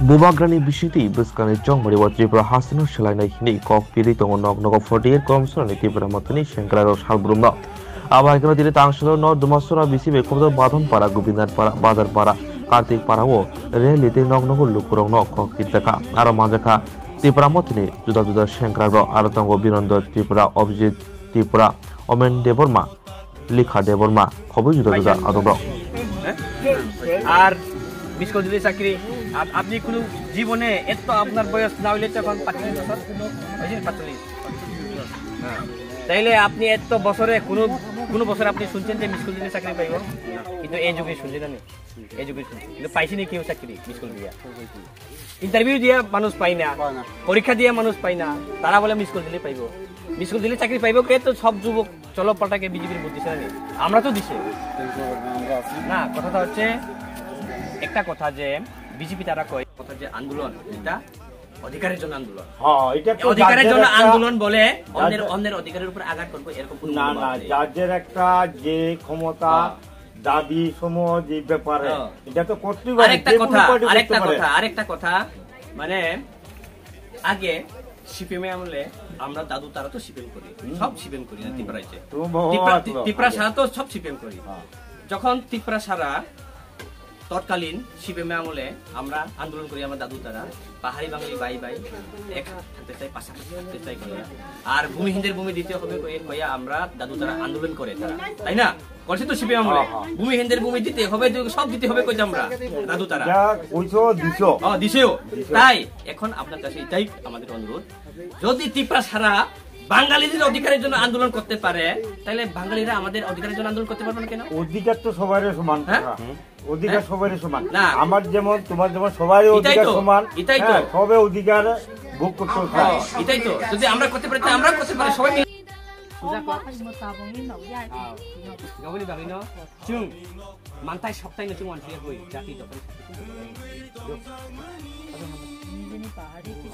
Bubagrani Bisingtwi Bisingtwi Jong Mariwa Tripura Hasteno Swlainai hini kok pili tongo nog 48 komsor ni Tripura matani Sengkraro Salbrumno Abaikano dire tangselo no dumasora bisi bekomdo badon para Gobindan para Badar para Kartik para wo relite nog lukurong no kok kitaka aro manjaka Tripura matani juda Sengkraro aro tongo Binondo Tripura Objit Tripura Omen Deborma Likha Deborma khobo juda adobro আর biscuit দিলে চাকরি আপনি কোনো জীবনে এত আপনার বয়স না হইলে তখন 45 বছর হইছে 45 তাইলে আপনি এত বছরে কোনো বছর আপনি শুনছেন যে বিস্কুট দিলে চাকরি পাইব কিন্তু এই যুগে শুনছেন না এই যুগে শুনছেন কিন্তু পাইছি না কেউ চাকরি বিস্কুট দিয়া ইন্টারভিউ দিয়া মানুষ পাই না পরীক্ষা দিয়া মানুষ পাই না তারা বলে বিস্কুট দিলে পাইব বিস্কুট দিলে চাকরি পাইব কে তো সব যুবক চলো পাটাকে বিজেপির বুদ্ধি দিছে না আমরা তো দিছে না কথাটা হচ্ছে একটা কথা যে বিজেপি তারা কয় কথা যে আন্দোলন এটা অধিকারের জন্য আন্দোলন হ্যাঁ এটা তো অধিকারের জন্য আন্দোলন বলে অন্যের অধিকারের উপর আঘাত করবে এরকম কোনো না না যাদের একটা যে ক্ষমতা দাবি সমূহ যে ব্যাপারে এটা তো করতেই পারে আরেকটা কথা মানে আগে সিপিএমে আমলে আমরা দাদু তারা তো সিপিএম করি সব সিপিএম করি না ত্রিপুরাতে ত্রিপুরা সারা তো সব সিপিএম করি যখন ত্রিপুরা সারা তৎকালীন সিপিএম আমলে আমরা আন্দোলন করি আমরা দাদু তারা পাহাড়ি বাঙালি বাই এক থাকতে চাই পাশাপাশি থাকতে চাই আর ভূমিহীনদের ভূমি দিতে হবে কইয়া আমরা দাদু তারা আন্দোলন করে তারা তাই না করছে তো সিপিএম আমলে ভূমিহীনদের ভূমি দিতে হবে সব দিতে হবে কইতে আমরা দাদু তারা দিছেও তাই এখন আপনার কাছে এটাই আমাদের অনুরোধ যদি ত্রিপুরা সারা বাঙালিদের অধিকারের জন্য আন্দোলন করতে পারে তাহলে বাঙালিরা আমাদের অধিকারের জন্য আন্দোলন করতে পারবে না কেন অধিকার তো সবারই সমান অধিকার সবারই সমান আমার যেমন তোমার যেমন সবারই অধিকার সমান এটাই তো সবাই অধিকার ভোগ করতে পারে এটাই তো যদি আমরা করতে পারি আমরা করতে পারি সবাই মিলে সুজা কো গাবলি বাগিনো চুং মানতাই সপ্তাহে চুং ওয়ানসিয়া কই জাতি দপন নিজেনি পাহাড়ি কি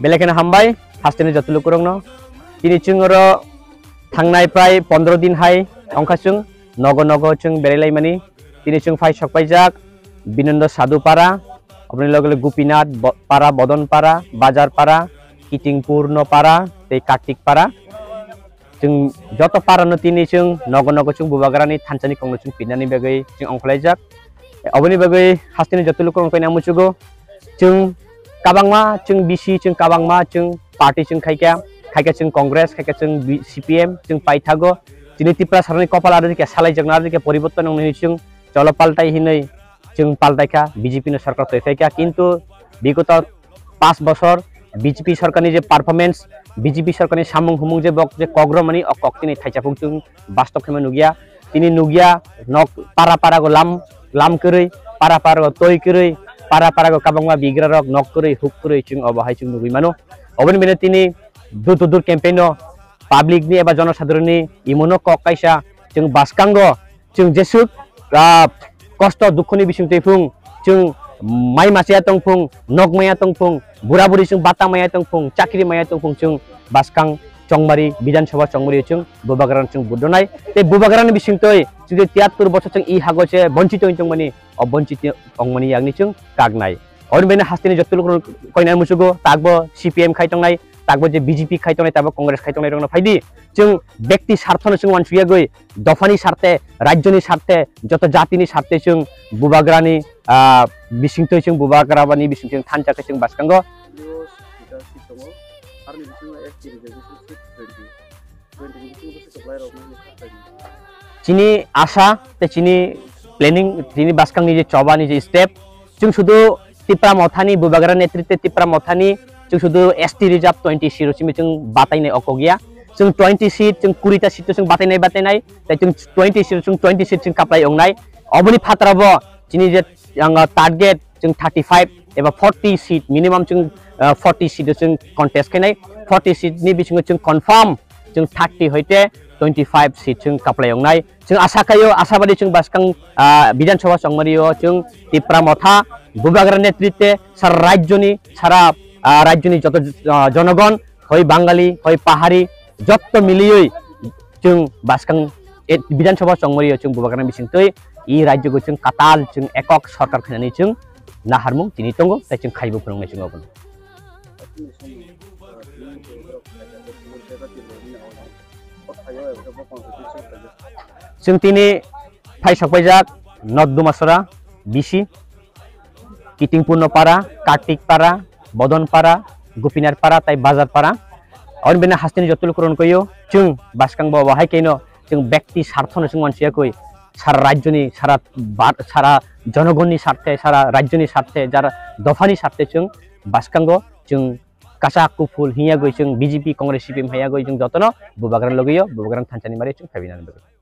बेलेखान हामबाय हास्टेनो जतुलु कुरंनो तिनि चुंगरो थांनाय प्राय 15 दिन हाय अंखाचुं नग चुं बेरायलायमानि तिनि चुं फाय सकबायजाक बिनन्द साधुपारा अपनि लगे गोपीनाथ पारा बदनपारा बाजारपारा किटिंगपुर्नपारा ते कार्तिकपारा चुं जत पारानो तिनि चुं नग चुं बुबाग्रानि थानसानि खंनो चुं पिनानि बेगै चुं अंखलायजाक अबनि बेगै हास्टेनो जतुलु कुरं कयना मुचुगो चुं kabangma chung BC chung kabangma chung party chung khaika chung congress khaika chung CPM chung paithago tini Tripura sarani kopal adike salai jagna adike poriborton noni chung cholo paltai hinai chung paltaika BJP no sarkar toifaika kintu bigoto 5 bochor BJP sarkarni je performance BJP sarkarni samung humung je bok je kogromani o koktini thaijapung chung bastop khema nugia tini nugia nok para go lam koroi para go toi koroi para go kabangma bigra rok nok koroi huk koroi chung obahai chung nugui mano oboni bene tini dur campaign no public ni eba janosadharoni imono kokkaisa chung baskango chung jesuk kosto dukhoni bisingtwi phung chung mai masia tongphung nok maya tongphung bura buri chung bata maya tongphung chakri maya tongphung chung baskang chongmari bidan sabha chongmari chung bubagrani chung budonai te bubagrani bisingtwi chung 73 bochor chung I hagoche bonchito chongmani অবঞ্চিত অংমনি ইয়াগনি চুং কাগনাই অরবেনে হাস্তেনি জতুল কয়না মুসুগো তাগবো সিপিএম খাইতংনাই তাগবো যে বিজেপি খাইতংনাই তাগবো কংগ্রেস খাইতংনাই রংনা ফাইদি চুং ব্যক্তি স্বার্থন চুং ওয়ানসুয়া গই দফানি স্বার্থে রাজ্যনি স্বার্থে যত জাতিনি স্বার্থে চুং বুবাগ্রানি বিসিংতই চুং বুবাগ্রাবানি বিসিংতই থানচাকে চুং বাসকাঙ্গো চিনি আশা তে চিনি প্ল্যানিং যিনি বাসকাং নিজে চবা নিজে স্টেপ जों শুধু ত্রিপুরা মথানি বুবাগ্রানি নেতৃত্বে ত্রিপুরা মথানি जों শুধু এসটি রিজার্ভ 20 সিট जों जों বাতাইনাই অকগিয়া जों 20 সিট जों 20 টা সিট जों বাতাইনাই তাই जों 20 সিট जों 20 সিট जों কাপ্লাই অংনাই অবনি ফাতরাবো যিনি যে টার্গেট जों 35 एबा 40 সিট मिनिमाम जों 40 সিট जों कन्टेस्ट खायनाय 40 সিট नि बिथिङाव जों कन्फार्म जों 30 হইতে 25 সিট जों काप्लायंनाय जों आसा खायो आसाबादि जों बासकां विधानसभा संगमारियो जों तिप्रा मथा बुबाग्रानि नेतृत्वे सारा राज्यनि যত জনগণ হয় বাঙালি হয় পাহাড়ি যত মিলিয়ে जों बासकां विधानसभा संगमारियो जों बुबाग्रानि बिसिंतwi इ राज्यखौ जों काताल जों एकक सरकार खानानै जों नाहारमुं दिनै दङ जाय जों खायबो फोरोंनाय जों गाबोन जों दिनै फायसकबायजाक नर्दमासरा बिसि किटिंपुर्णपारा कार्तिकपारा बदनपारा गोपीनाथपारा ताई बाजारपारा और बेना हास्तेनि जतुलकरण कयो जों बासकां बाहाय केनो जों व्यक्ति स्वार्थनो जों मानसियाखै सारा राज्यनि सारा जनगणनि स्वार्थे सारा राज्यनि स्वार्थे जारा दफानि स्वार्थे जों बासकांगो जों कासा कुफुल हिया गय जों बीजेपी कांग्रेस सीपीएम हिया गय जों जतनो बुबाग्रान लगैयो बुबाग्रान थानसानि मारे जों फायबिनानै